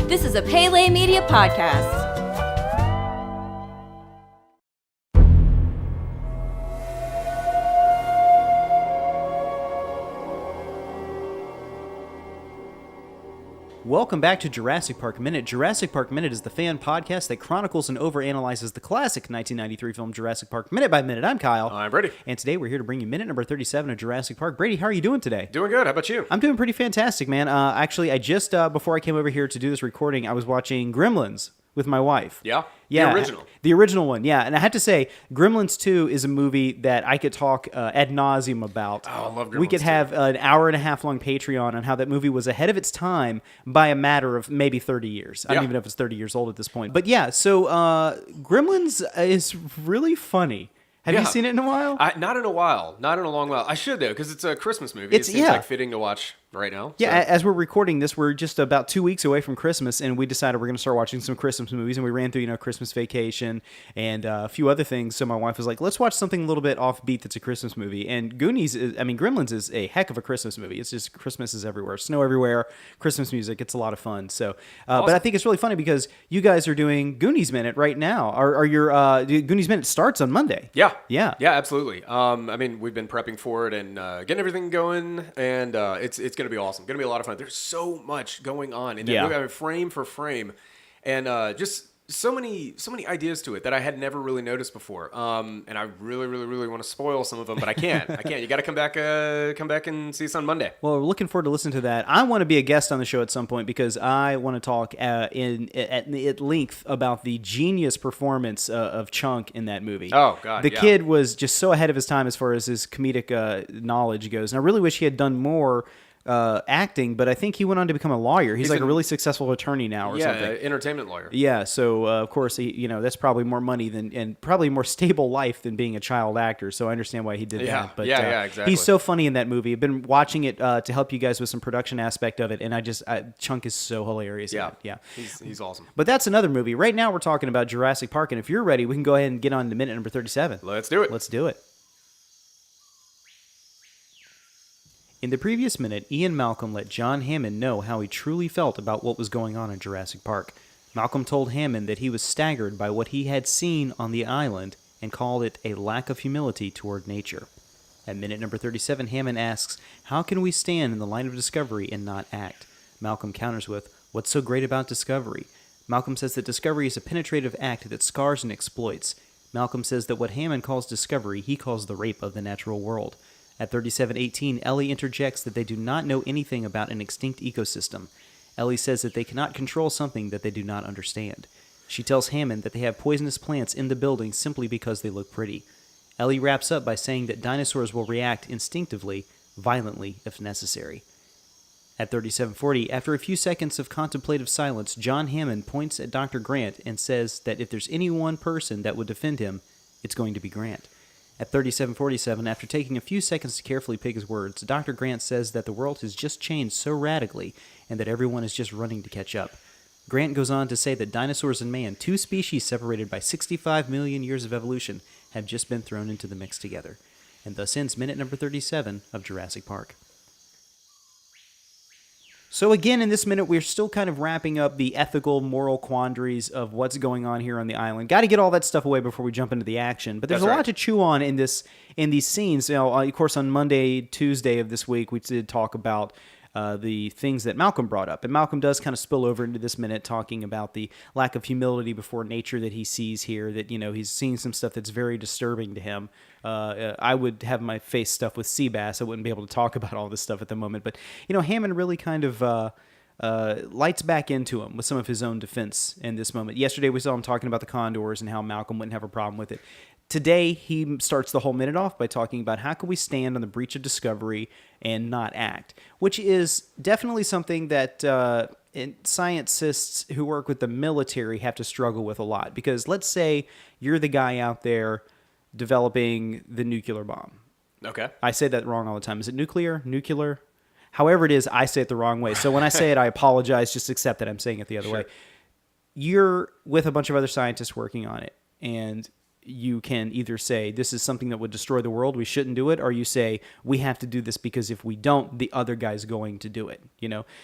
This is a Pele Media podcast. Welcome back to Jurassic Park Minute. Jurassic Park Minute is the fan podcast that chronicles and overanalyzes the classic 1993 film Jurassic Park minute by minute. I'm Kyle. I'm Brady. And today we're here to bring you minute number 37 of Jurassic Park. Brady, how are you doing today? Doing good. How about you? I'm doing pretty fantastic, man. Actually, I just, before I came over here to do this recording, I was watching Gremlins with my wife. Yeah? Yeah. The original. The original one, yeah. And I had to say, Gremlins 2 is a movie that I could talk ad nauseum about. Oh, I love Gremlins We could 2. have an hour and a half long Patreon on how that movie was ahead of its time by a matter of maybe 30 years. I don't even know if it's 30 years old at this point. But yeah, so Gremlins is really funny. Have you seen it in a while? Not in a while. Not in a long while. I should, though, because it's a Christmas movie. It seems like fitting to watch right now. Yeah, as we're recording this, we're just about 2 weeks away from Christmas, and we decided we're going to start watching some Christmas movies, and we ran through, Christmas Vacation and a few other things. So my wife was like, let's watch something a little bit offbeat that's a Christmas movie. And Gremlins is a heck of a Christmas movie. It's just Christmas is everywhere. Snow everywhere, Christmas music. It's a lot of fun. So, awesome. But I think it's really funny because you guys are doing Goonies Minute right now. Your Goonies Minute starts on Monday. Yeah, absolutely. We've been prepping for it and getting everything going, and it's going to be awesome. Going to be a lot of fun. There's so much going on in that movie. I mean, frame for frame, and just so many ideas to it that I had never really noticed before. And I really, really, really want to spoil some of them, but I can't. You got to come back and see us on Monday. Well, we're looking forward to listening to that. I want to be a guest on the show at some point because I want to talk at length about the genius performance of Chunk in that movie. Oh God, the kid was just so ahead of his time as far as his comedic knowledge goes, and I really wish he had done more acting, but I think he went on to become a lawyer. He's like a really successful attorney now or something. Yeah, entertainment lawyer. Yeah, so of course, that's probably more money and probably more stable life than being a child actor, so I understand why he did that. But exactly. He's so funny in that movie. I've been watching it to help you guys with some production aspect of it, and Chunk is so hilarious. Yeah. He's awesome. But that's another movie. Right now we're talking about Jurassic Park, and if you're ready, we can go ahead and get on to minute number 37. Let's do it. Let's do it. In the previous minute, Ian Malcolm let John Hammond know how he truly felt about what was going on in Jurassic Park. Malcolm told Hammond that he was staggered by what he had seen on the island and called it a lack of humility toward nature. At minute number 37, Hammond asks, how can we stand in the line of discovery and not act? Malcolm counters with, what's so great about discovery? Malcolm says that discovery is a penetrative act that scars and exploits. Malcolm says that what Hammond calls discovery, he calls the rape of the natural world. At 37:18, Ellie interjects that they do not know anything about an extinct ecosystem. Ellie says that they cannot control something that they do not understand. She tells Hammond that they have poisonous plants in the building simply because they look pretty. Ellie wraps up by saying that dinosaurs will react instinctively, violently if necessary. At 37:40, after a few seconds of contemplative silence, John Hammond points at Dr. Grant and says that if there's any one person that would defend him, it's going to be Grant. At 37:47, after taking a few seconds to carefully pick his words, Dr. Grant says that the world has just changed so radically and that everyone is just running to catch up. Grant goes on to say that dinosaurs and man, two species separated by 65 million years of evolution, have just been thrown into the mix together. And thus ends minute number 37 of Jurassic Park. So again, in this minute, we're still kind of wrapping up the ethical, moral quandaries of what's going on here on the island. Got to get all that stuff away before we jump into the action. But there's a lot to chew on in these scenes. Of course, on Monday, Tuesday of this week, we did talk about the things that Malcolm brought up. And Malcolm does kind of spill over into this minute talking about the lack of humility before nature that he sees here, that, he's seeing some stuff that's very disturbing to him. I would have my face stuffed with sea bass. I wouldn't be able to talk about all this stuff at the moment. But, Hammond really kind of lights back into him with some of his own defense in this moment. Yesterday we saw him talking about the condors and how Malcolm wouldn't have a problem with it. Today, he starts the whole minute off by talking about how can we stand on the breach of discovery and not act, which is definitely something that scientists who work with the military have to struggle with a lot. Because let's say you're the guy out there developing the nuclear bomb. Okay. I say that wrong all the time. Is it nuclear? Nuclear? However it is, I say it the wrong way. So when I say it, I apologize. Just accept that I'm saying it the other way. You're with a bunch of other scientists working on it. And you can either say this is something that would destroy the world, we shouldn't do it, or you say we have to do this because if we don't, the other guy's going to do it.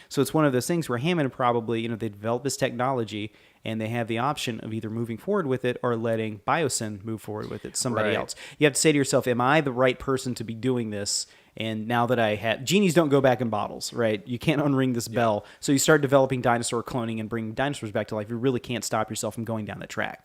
So it's one of those things where Hammond probably, they develop this technology and they have the option of either moving forward with it or letting Biosyn move forward with it, somebody else. You have to say to yourself, am I the right person to be doing this? And now that I have... Genies don't go back in bottles, right? You can't unring this bell. So you start developing dinosaur cloning and bringing dinosaurs back to life. You really can't stop yourself from going down that track.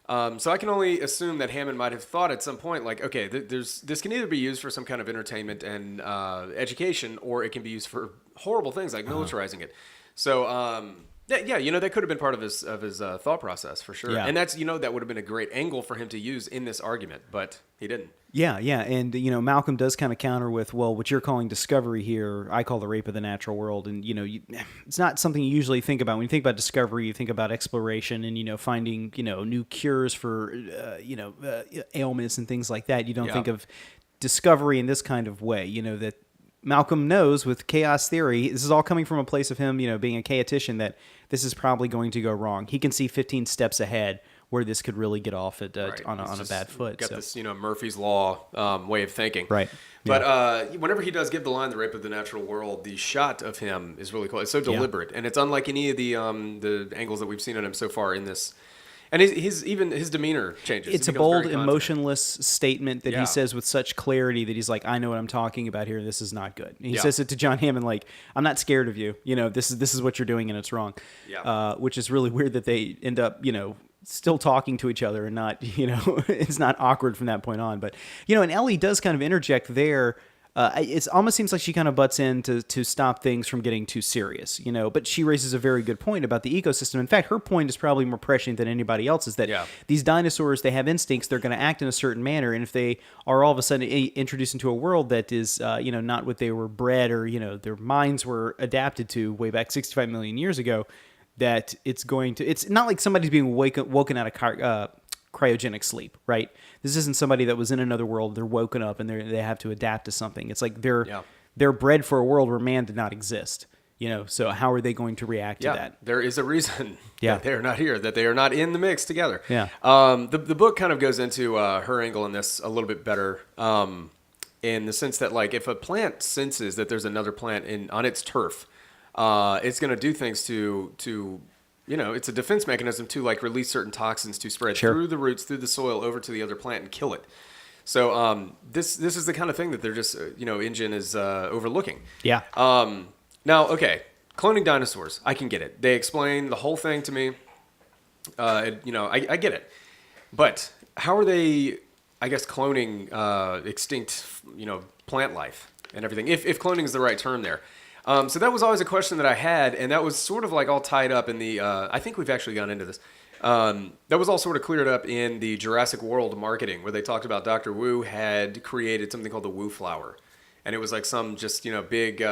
So I can only assume that Hammond might have thought at some point, like, okay, this can either be used for some kind of entertainment and education, or it can be used for horrible things like militarizing it. So... Yeah, that could have been part of his thought process for sure. Yeah. And that's, that would have been a great angle for him to use in this argument, but he didn't. Yeah. And, Malcolm does kind of counter with, well, what you're calling discovery here, I call the rape of the natural world. And, it's not something you usually think about. When you think about discovery, you think about exploration and, finding, new cures for, ailments and things like that. You don't think of discovery in this kind of way, that Malcolm knows with chaos theory, this is all coming from a place of him, being a chaotician, that this is probably going to go wrong. He can see 15 steps ahead where this could really get off on a bad foot. Got this, Murphy's Law way of thinking. Right. But whenever he does give the line, the rape of the natural world, the shot of him is really cool. It's so deliberate, and it's unlike any of the angles that we've seen on him so far in this. And his demeanor changes. It's a bold, emotionless statement that he says with such clarity that he's like, I know what I'm talking about here. This is not good. And he says it to John Hammond like, I'm not scared of you. This is what you're doing and it's wrong. Yeah. Which is really weird that they end up, still talking to each other and not, it's not awkward from that point on. But, and Ellie does kind of interject there. It almost seems like she kind of butts in to stop things from getting too serious, but she raises a very good point about the ecosystem. In fact, her point is probably more prescient than anybody else's, that these dinosaurs, they have instincts, they're going to act in a certain manner, and if they are all of a sudden introduced into a world that is, not what they were bred or, their minds were adapted to way back 65 million years ago, that it's not like somebody's being woken out of cryogenic sleep, right? This isn't somebody that was in another world. They're woken up and they have to adapt to something. It's like they're bred for a world where man did not exist. So how are they going to react to that? There is a reason that they're not here, that they are not in the mix together. Yeah. The book kind of goes into her angle in this a little bit better, in the sense that, like, if a plant senses that there's another plant on its turf, it's going to do things to it's a defense mechanism to, like, release certain toxins to spread through the roots, through the soil, over to the other plant and kill it. So this is the kind of thing that they're just, InGen is overlooking. Yeah. Now, okay, cloning dinosaurs, I can get it. They explain the whole thing to me. I get it. But how are they, I guess, cloning extinct, plant life and everything, if cloning is the right term there? So that was always a question that I had, and that was sort of like all tied up in the, I think we've actually gone into this. That was all sort of cleared up in the Jurassic World marketing, where they talked about Dr. Wu had created something called the Wu flower. And it was like some just, big,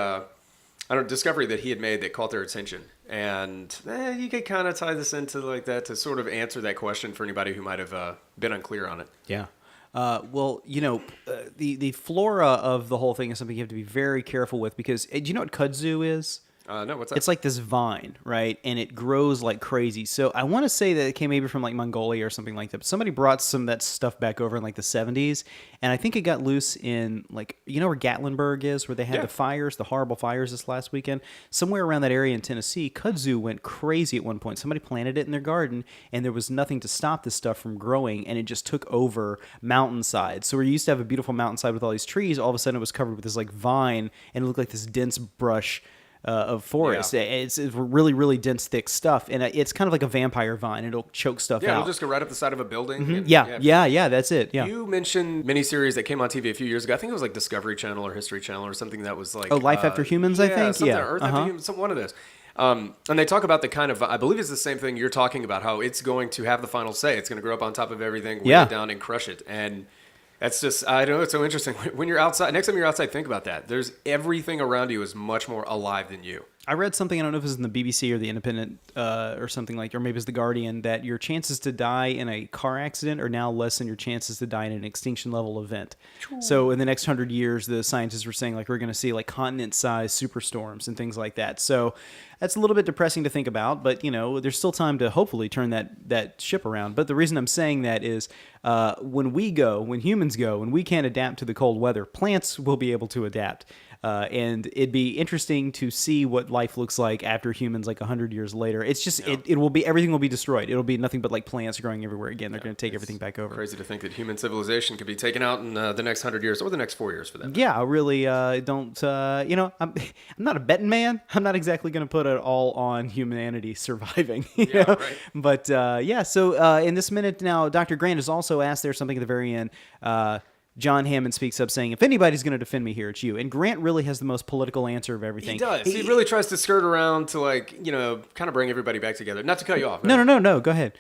discovery that he had made that caught their attention. And you could kind of tie this into like that to sort of answer that question for anybody who might have been unclear on it. Yeah. The flora of the whole thing is something you have to be very careful with, because do you know what kudzu is? No, what's that? It's like this vine, right? And it grows like crazy. So I want to say that it came maybe from like Mongolia or something like that. But somebody brought some of that stuff back over in like the 70s. And I think it got loose in like, where Gatlinburg is, where they had the horrible fires this last weekend. Somewhere around that area in Tennessee, kudzu went crazy at one point. Somebody planted it in their garden and there was nothing to stop this stuff from growing. And it just took over mountainsides. So where you used to have a beautiful mountainside with all these trees, all of a sudden it was covered with this like vine and it looked like this dense brush of forest. Yeah. It's really, really dense, thick stuff, and it's kind of like a vampire vine. It'll choke stuff out. Yeah, it'll just go right up the side of a building. Mm-hmm. Yeah, that's it. Yeah. You mentioned miniseries that came on TV a few years ago. I think it was like Discovery Channel or History Channel or something that was like... Life After Humans, I think? Yeah, Earth After Humans, one of those. And they talk about the kind of, I believe it's the same thing you're talking about, how it's going to have the final say. It's going to grow up on top of everything, weigh it down and crush it. And that's just, I don't know, it's so interesting. When you're outside, next time you're outside, think about that. There's everything around you is much more alive than you. I read something, I don't know if it was in the BBC or the Independent or something like, or maybe it's the Guardian, that your chances to die in a car accident are now less than your chances to die in an extinction level event. So in the next 100 years, the scientists were saying like we're going to see like continent-sized superstorms and things like that. So that's a little bit depressing to think about, but there's still time to hopefully turn that ship around. But the reason I'm saying that is when humans go, when we can't adapt to the cold weather, plants will be able to adapt. And it'd be interesting to see what life looks like after humans, like 100 years later. It's just everything will be destroyed. It'll be nothing but like plants growing everywhere again. They're going to take everything back over. Crazy to think that human civilization could be taken out in the next 100 years or the next 4 years for that. Yeah, I really don't. I'm not a betting man. I'm not exactly going to put it all on humanity surviving. Right. But So in this minute now, Dr. Grant has also asked there something at the very end. John Hammond speaks up saying, if anybody's going to defend me here, it's you. And Grant really has the most political answer of everything. He does. He really tries to skirt around to kind of bring everybody back together. Not to cut you off. No. Go ahead.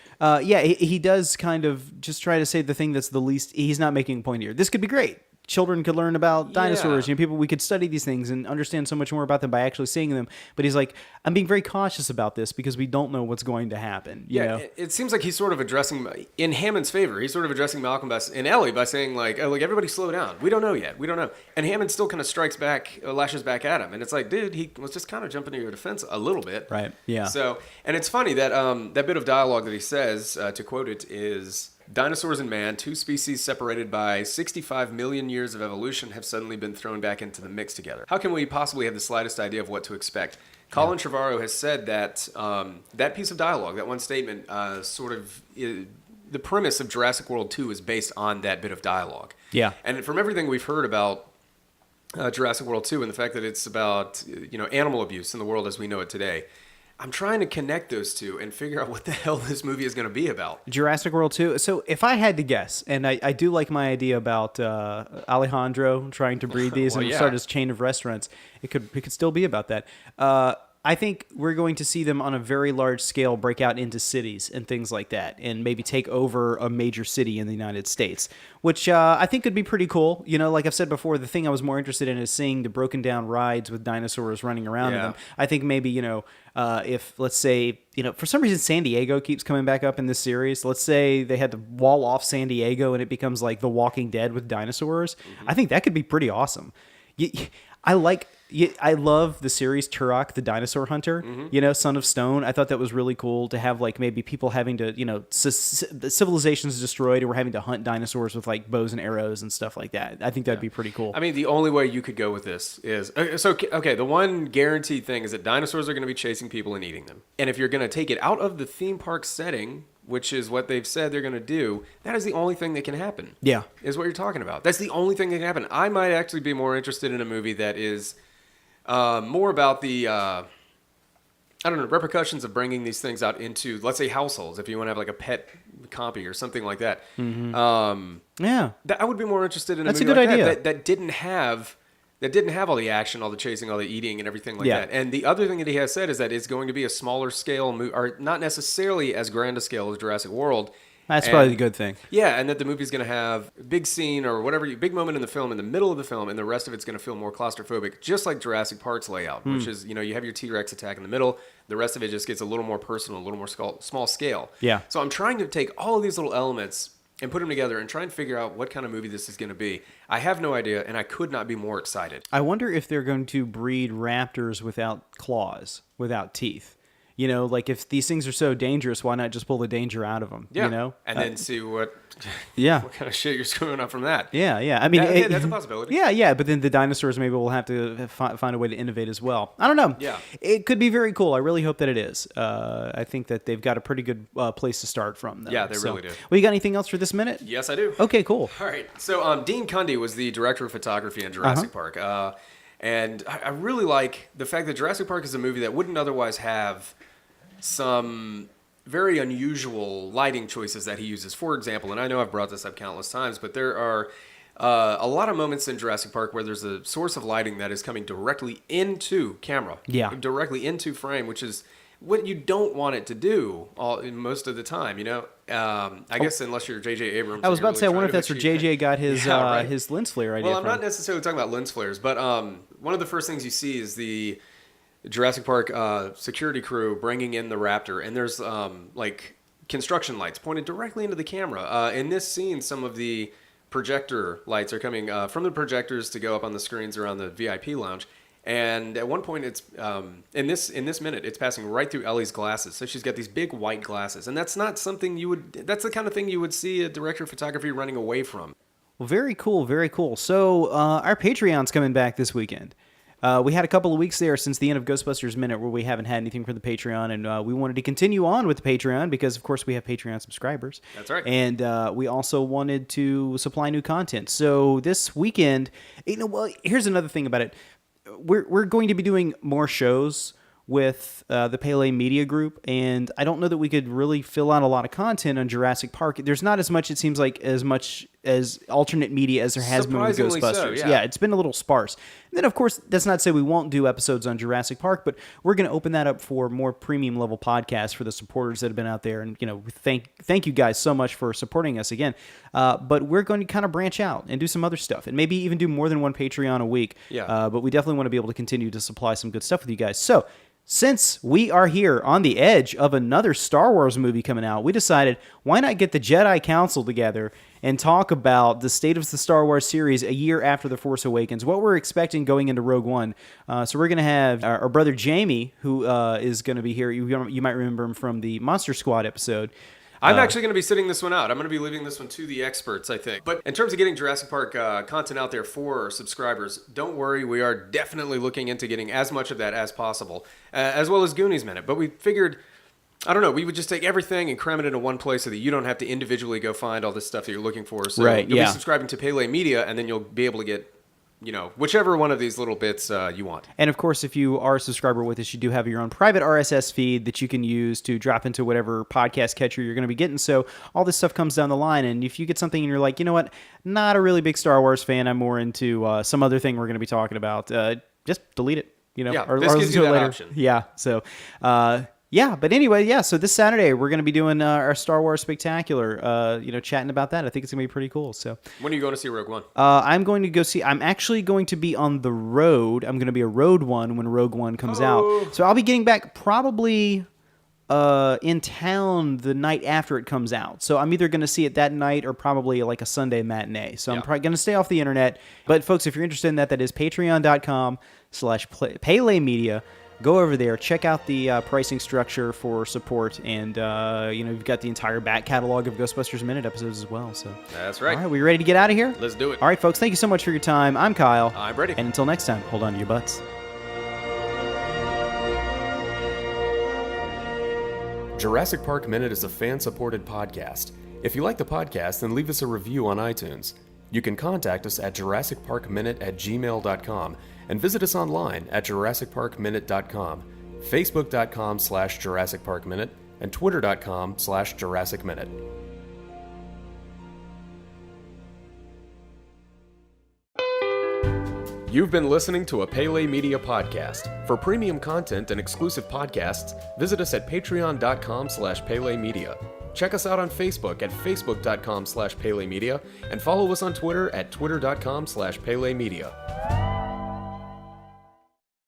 He does kind of just try to say the thing that's the least. He's not making a point here. This could be great. Children could learn about dinosaurs. We could study these things and understand so much more about them by actually seeing them. But he's like, I'm being very cautious about this because we don't know what's going to happen. You know? It seems like he's sort of addressing, in Hammond's favor, he's sort of addressing Malcolm and Ellie by saying like, oh, everybody slow down. We don't know yet. We don't know. And Hammond still kind of lashes back at him. And it's like, dude, he was just kind of jumping to your defense a little bit. Right. Yeah. So, and it's funny that that bit of dialogue that he says, to quote it, is... Dinosaurs and man, two species separated by 65 million years of evolution, have suddenly been thrown back into the mix together. How can we possibly have the slightest idea of what to expect? Colin Trevorrow has said that that piece of dialogue, that one statement, the premise of Jurassic World 2 is based on that bit of dialogue. Yeah. And from everything we've heard about Jurassic World 2 and the fact that it's about animal abuse in the world as we know it today, I'm trying to connect those two and figure out what the hell this movie is going to be about. Jurassic World 2. So if I had to guess, and I do like my idea about Alejandro trying to breed these and start his chain of restaurants, it could still be about that. I think we're going to see them on a very large scale break out into cities and things like that, and maybe take over a major city in the United States, which I think could be pretty cool. Like I've said before, the thing I was more interested in is seeing the broken down rides with dinosaurs running around in them. I think maybe, if, let's say, for some reason San Diego keeps coming back up in this series. Let's say they had to wall off San Diego and it becomes like The Walking Dead with dinosaurs. Mm-hmm. I think that could be pretty awesome. I love the series Turok, the Dinosaur Hunter, Son of Stone. I thought that was really cool to have like maybe people having to, the civilization's destroyed and we're having to hunt dinosaurs with like bows and arrows and stuff like that. I think that'd be pretty cool. I mean, the only way you could go with this is, the one guaranteed thing is that dinosaurs are going to be chasing people and eating them. And if you're going to take it out of the theme park setting, which is what they've said they're going to do, that is the only thing that can happen. Yeah. Is what you're talking about. That's the only thing that can happen. I might actually be more interested in a movie that is more about the, repercussions of bringing these things out into, let's say, households, if you want to have like a pet compy or something like that. Mm-hmm. I would be more interested in a movie like idea. That didn't have all the action, all the chasing, all the eating, and everything like that. And the other thing that he has said is that it's going to be a smaller scale, or not necessarily as grand a scale as Jurassic World. That's probably the good thing. Yeah, and that the movie's going to have a big scene or whatever, big moment in the film, in the middle of the film, and the rest of it's going to feel more claustrophobic, just like Jurassic Park's layout, which is, you have your T-Rex attack in the middle. The rest of it just gets a little more personal, a little more small scale. Yeah. So I'm trying to take all of these little elements and put them together and try and figure out what kind of movie this is going to be. I have no idea, and I could not be more excited. I wonder if they're going to breed raptors without claws, without teeth. Like if these things are so dangerous, why not just pull the danger out of them? And then see what kind of shit you're screwing up from that. Yeah. I mean, that's a possibility. Yeah. But then the dinosaurs maybe will have to find a way to innovate as well. I don't know. Yeah. It could be very cool. I really hope that it is. I think that they've got a pretty good place to start from, though. Yeah, they really do. Well, you got anything else for this minute? Yes, I do. Okay, cool. All right. So Dean Cundy was the director of photography in Jurassic Park. And I really like the fact that Jurassic Park is a movie that wouldn't otherwise have some very unusual lighting choices that he uses. For example, and I know I've brought this up countless times, but there are a lot of moments in Jurassic Park where there's a source of lighting that is coming directly into camera. Yeah. Directly into frame, which is what you don't want it to do most of the time, I guess unless you're J.J. Abrams. I was about to say, I wonder if that's where J.J. got his lens flare idea Well, I'm from. not necessarily talking about lens flares, but one of the first things you see is the Jurassic Park security crew bringing in the raptor, and there's like construction lights pointed directly into the camera. In this scene, some of the projector lights are coming from the projectors to go up on the screens around the VIP lounge. And at one point, it's in this minute, it's passing right through Ellie's glasses. So she's got these big white glasses, and that's not something you would. That's the kind of thing you would see a director of photography running away from. Well, very cool, very cool. So our Patreon's coming back this weekend. We had a couple of weeks there since the end of Ghostbusters Minute where we haven't had anything for the Patreon, and we wanted to continue on with the Patreon because, of course, we have Patreon subscribers. That's right. And we also wanted to supply new content. So this weekend, well, here's another thing about it. We're going to be doing more shows with the Pele Media Group, and I don't know that we could really fill out a lot of content on Jurassic Park. There's not as much, it seems like, as much as alternate media as there has been with Ghostbusters. So, yeah, it's been a little sparse. And then, of course, that's not to say we won't do episodes on Jurassic Park, but we're going to open that up for more premium level podcasts for the supporters that have been out there. And, thank you guys so much for supporting us again. But we're going to kind of branch out and do some other stuff and maybe even do more than one Patreon a week. Yeah. But we definitely want to be able to continue to supply some good stuff with you guys. So, since we are here on the edge of another Star Wars movie coming out, we decided, why not get the Jedi Council together and talk about the state of the Star Wars series a year after The Force Awakens, what we're expecting going into Rogue One. So we're going to have our brother Jamie, who is going to be here. You might remember him from the Monster Squad episode. I'm actually going to be sitting this one out. I'm going to be leaving this one to the experts, I think. But in terms of getting Jurassic Park content out there for subscribers, don't worry. We are definitely looking into getting as much of that as possible, as well as Goonies Minute. But we figured, I don't know, we would just take everything and cram it into one place so that you don't have to individually go find all this stuff that you're looking for. So you'll be subscribing to Pele Media, and then you'll be able to get whichever one of these little bits you want. And of course, if you are a subscriber with us, you do have your own private RSS feed that you can use to drop into whatever podcast catcher you're going to be getting. So all this stuff comes down the line. And if you get something and you're like, you know what, not a really big Star Wars fan, I'm more into some other thing we're going to be talking about, just delete it. Or gives you that later. Option. Yeah. So, but anyway, so this Saturday we're going to be doing our Star Wars Spectacular, chatting about that. I think it's going to be pretty cool. So when are you going to see Rogue One? I'm actually going to be on the road. I'm going to be a Road One when Rogue One comes out. So I'll be getting back probably in town the night after it comes out. So I'm either going to see it that night or probably like a Sunday matinee. So I'm probably going to stay off the internet. But folks, if you're interested in that is patreon.com/Pele Media. Go over there, check out the pricing structure for support, and you've got the entire back catalog of Ghostbusters Minute episodes as well. So that's right. All right, we ready to get out of here? Let's do it. All right, folks, thank you so much for your time. I'm Kyle. I'm Brady. And until next time, hold on to your butts. Jurassic Park Minute is a fan-supported podcast. If you like the podcast, then leave us a review on iTunes. You can contact us at JurassicParkMinute@gmail.com and visit us online at JurassicParkMinute.com, Facebook.com/Jurassic Park Minute, and Twitter.com/Jurassic Minute. You've been listening to a Pele Media podcast. For premium content and exclusive podcasts, visit us at Patreon.com/Pele Media. Check us out on Facebook at Facebook.com/Pele Media and follow us on Twitter at Twitter.com/Pele Media.